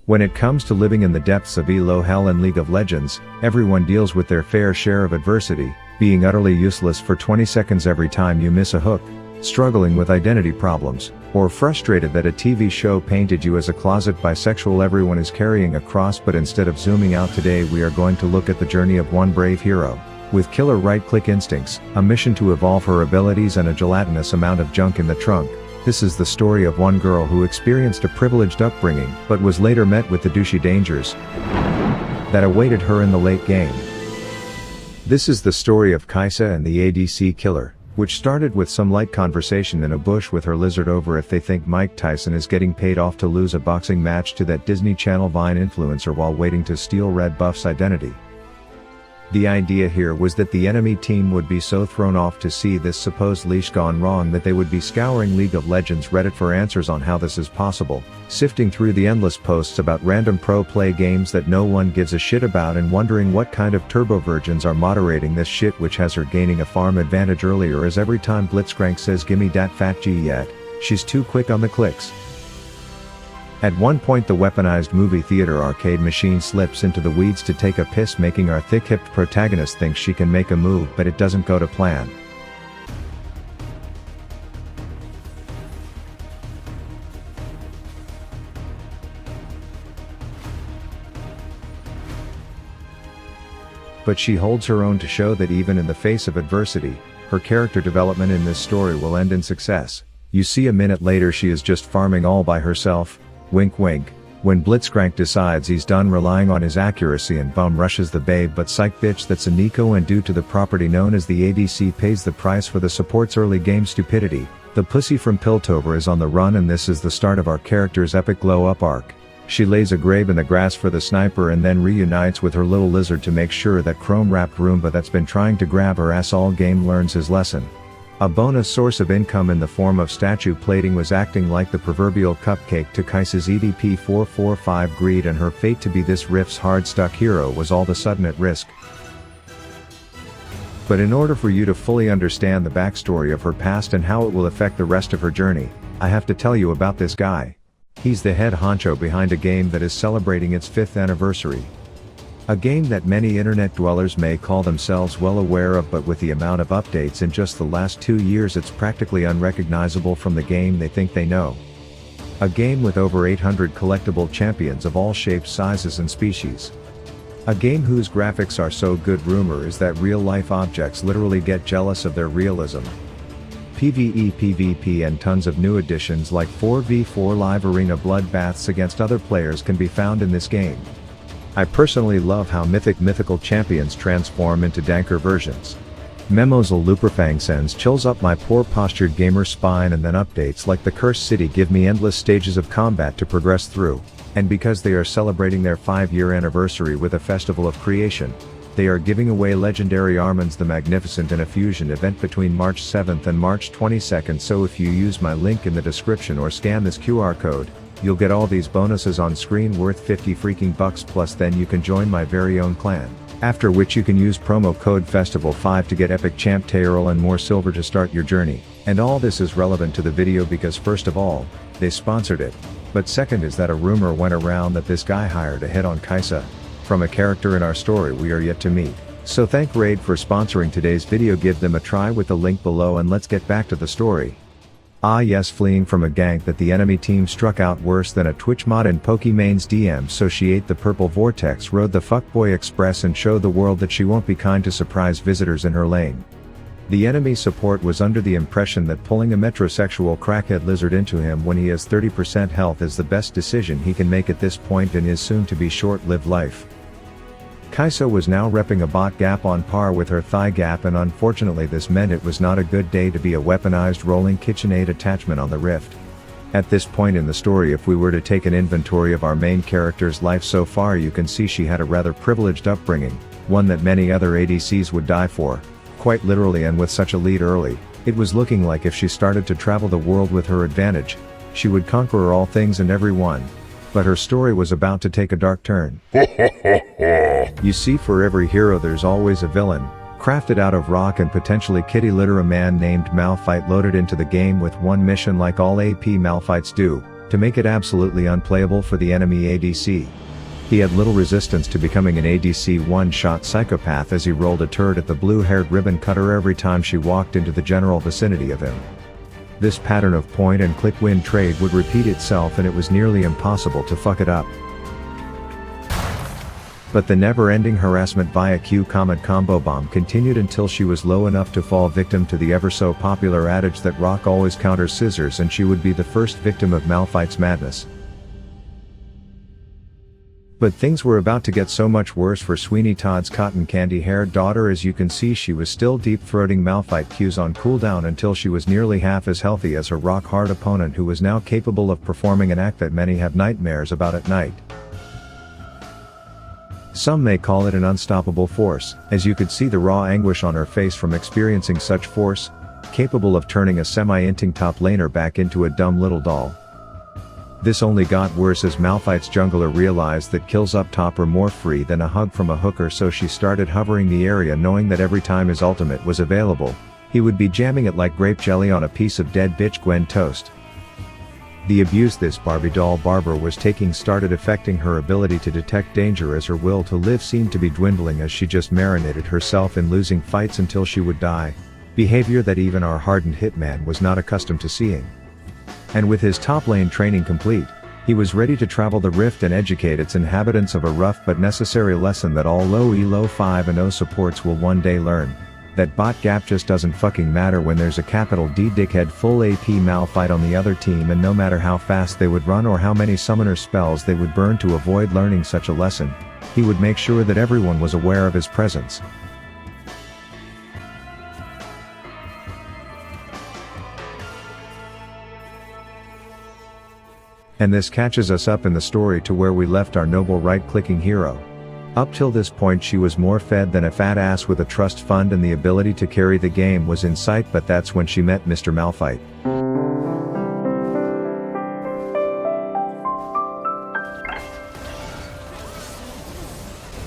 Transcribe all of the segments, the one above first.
When it comes to living in the depths of Elo hell in League of Legends, everyone deals with their fair share of adversity, being utterly useless for 20 seconds every time you miss a hook, struggling with identity problems, or frustrated that a TV show painted you as a closet bisexual. Everyone is carrying a cross, but instead of zooming out today, we are going to look at the journey of one brave hero. With killer right-click instincts, a mission to evolve her abilities, and a gelatinous amount of junk in the trunk. This is the story of one girl who experienced a privileged upbringing, but was later met with the douchey dangers that awaited her in the late game. This is the story of Kaisa and the ADC killer, which started with some light conversation in a bush with her lizard over if they think Mike Tyson is getting paid off to lose a boxing match to that Disney Channel Vine influencer while waiting to steal Red Buff's identity. The idea here was that the enemy team would be so thrown off to see this supposed leash gone wrong that they would be scouring League of Legends Reddit for answers on how this is possible, sifting through the endless posts about random pro play games that no one gives a shit about, and wondering what kind of turbo virgins are moderating this shit, which has her gaining a farm advantage earlier, as every time Blitzcrank says gimme dat fat G yet, she's too quick on the clicks. At one point the weaponized movie theater arcade machine slips into the weeds to take a piss, making our thick-hipped protagonist think she can make a move, but it doesn't go to plan. But she holds her own to show that even in the face of adversity, her character development in this story will end in success. You see, a minute later she is just farming all by herself. Wink wink. When Blitzcrank decides he's done relying on his accuracy and bum rushes the babe, but psych bitch, that's a Nico, and due to the property known as the ADC pays the price for the support's early game stupidity. The pussy from Piltover is on the run, and this is the start of our character's epic glow up arc. She lays a grave in the grass for the sniper and then reunites with her little lizard to make sure that chrome-wrapped Roomba that's been trying to grab her ass all game learns his lesson. A bonus source of income in the form of statue plating was acting like the proverbial cupcake to Kaisa's EDP 445 greed, and her fate to be this riff's hard-stuck hero was all of a sudden at risk. But in order for you to fully understand the backstory of her past and how it will affect the rest of her journey, I have to tell you about this guy. He's the head honcho behind a game that is celebrating its 5th anniversary. A game that many internet dwellers may call themselves well aware of, but with the amount of updates in just the last 2 years, it's practically unrecognizable from the game they think they know. A game with over 800 collectible champions of all shapes, sizes and species. A game whose graphics are so good, rumor is that real-life objects literally get jealous of their realism. PvE, PvP and tons of new additions like 4v4 live arena bloodbaths against other players can be found in this game. I personally love how mythical champions transform into danker versions. Memozil Luperfang sends chills up my poor postured gamer spine, and then updates like the Cursed City give me endless stages of combat to progress through. And because they are celebrating their 5-year anniversary with a festival of creation, they are giving away legendary Armand's the Magnificent in a fusion event between March 7th and March 22nd, so if you use my link in the description or scan this QR code, you'll get all these bonuses on screen worth 50 freaking bucks, plus then you can join my very own clan. After which you can use promo code FESTIVAL5 to get epic champ Tayrel and more silver to start your journey. And all this is relevant to the video because first of all, they sponsored it. But second is that a rumor went around that this guy hired a hit on Kaisa from a character in our story we are yet to meet. So thank Raid for sponsoring today's video. Give them a try with the link below, and let's get back to the story. Ah yes, fleeing from a gank that the enemy team struck out worse than a Twitch mod in Pokemon's DM, so she ate the purple vortex, rode the fuckboy express and showed the world that she won't be kind to surprise visitors in her lane. The enemy support was under the impression that pulling a metrosexual crackhead lizard into him when he has 30% health is the best decision he can make at this point in his soon-to-be short-lived life. Kaisa was now repping a bot gap on par with her thigh gap, and unfortunately this meant it was not a good day to be a weaponized rolling KitchenAid attachment on the Rift. At this point in the story, if we were to take an inventory of our main character's life so far, you can see she had a rather privileged upbringing, one that many other ADCs would die for, quite literally, and with such a lead early, it was looking like if she started to travel the world with her advantage, she would conquer all things and everyone. But her story was about to take a dark turn. You see, for every hero there's always a villain, crafted out of rock and potentially kitty litter. A man named Malphite loaded into the game with one mission like all AP Malphites do, to make it absolutely unplayable for the enemy ADC. He had little resistance to becoming an ADC one-shot psychopath as he rolled a turret at the blue-haired ribbon cutter every time she walked into the general vicinity of him. This pattern of point-and-click win trade would repeat itself, and it was nearly impossible to fuck it up. But the never-ending harassment via Q-Comet combo bomb continued until she was low enough to fall victim to the ever-so-popular adage that rock always counters scissors, and she would be the first victim of Malphite's madness. But things were about to get so much worse for Sweeney Todd's cotton candy-haired daughter. As you can see, she was still deep-throating Malphite Qs on cooldown until she was nearly half as healthy as her rock-hard opponent, who was now capable of performing an act that many have nightmares about at night. Some may call it an unstoppable force, as you could see the raw anguish on her face from experiencing such force, capable of turning a semi-inting top laner back into a dumb little doll. This only got worse as Malphite's jungler realized that kills up top are more free than a hug from a hooker, so she started hovering the area, knowing that every time his ultimate was available, he would be jamming it like grape jelly on a piece of dead bitch Gwen toast. The abuse this Barbie doll barber was taking started affecting her ability to detect danger, as her will to live seemed to be dwindling as she just marinated herself in losing fights until she would die, behavior that even our hardened hitman was not accustomed to seeing. And with his top lane training complete, he was ready to travel the rift and educate its inhabitants of a rough but necessary lesson that all low elo 5 and 0 supports will one day learn: that bot gap just doesn't fucking matter when there's a capital D dickhead full AP Malphite on the other team, and no matter how fast they would run or how many summoner spells they would burn to avoid learning such a lesson, he would make sure that everyone was aware of his presence. And this catches us up in the story to where we left our noble right-clicking hero. Up till this point she was more fed than a fat ass with a trust fund, and the ability to carry the game was in sight, but that's when she met Mr. Malphite.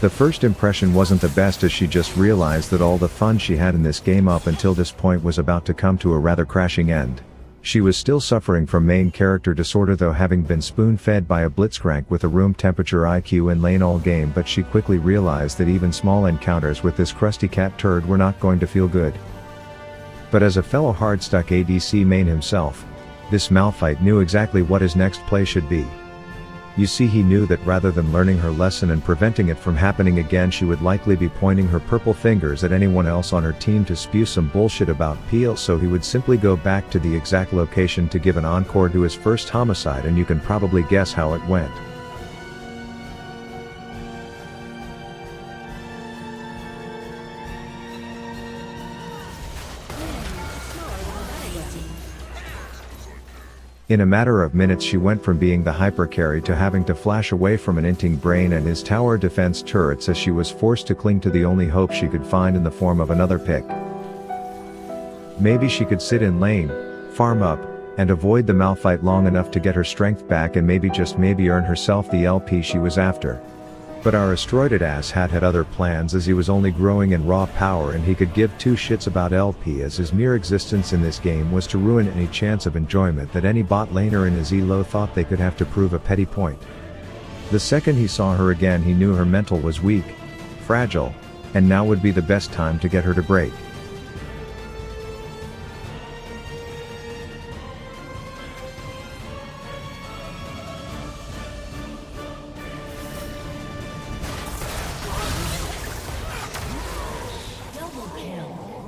The first impression wasn't the best, as she just realized that all the fun she had in this game up until this point was about to come to a rather crashing end. She was still suffering from main character disorder, though, having been spoon-fed by a blitzcrank with a room temperature IQ in lane all game, but she quickly realized that even small encounters with this crusty cat turd were not going to feel good. But as a fellow hard-stuck ADC main himself, this Malphite knew exactly what his next play should be. You see, he knew that rather than learning her lesson and preventing it from happening again, she would likely be pointing her purple fingers at anyone else on her team to spew some bullshit about Peel, so he would simply go back to the exact location to give an encore to his first homicide, and you can probably guess how it went. In a matter of minutes she went from being the hyper carry to having to flash away from an inting brain and his tower defense turrets, as she was forced to cling to the only hope she could find in the form of another pick. Maybe she could sit in lane, farm up, and avoid the Malphite long enough to get her strength back, and maybe, just maybe, earn herself the LP she was after. But our asteroided asshat had other plans, as he was only growing in raw power and he could give two shits about LP, as his mere existence in this game was to ruin any chance of enjoyment that any bot laner in his elo thought they could have to prove a petty point. The second he saw her again, he knew her mental was weak, fragile, and now would be the best time to get her to break.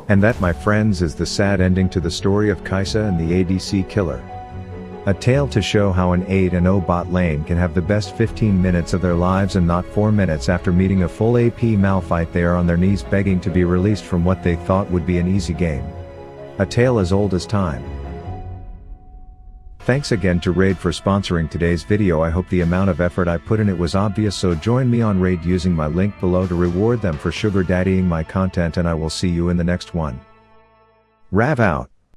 And that, my friends, is the sad ending to the story of Kaisa and the ADC killer. A tale to show how an 8-0 bot lane can have the best 15 minutes of their lives, and not 4 minutes after meeting a full AP Malphite they are on their knees begging to be released from what they thought would be an easy game. A tale as old as time. Thanks again to Raid for sponsoring today's video. I hope the amount of effort I put in it was obvious, so join me on Raid using my link below to reward them for sugar daddying my content, and I will see you in the next one. Rav out.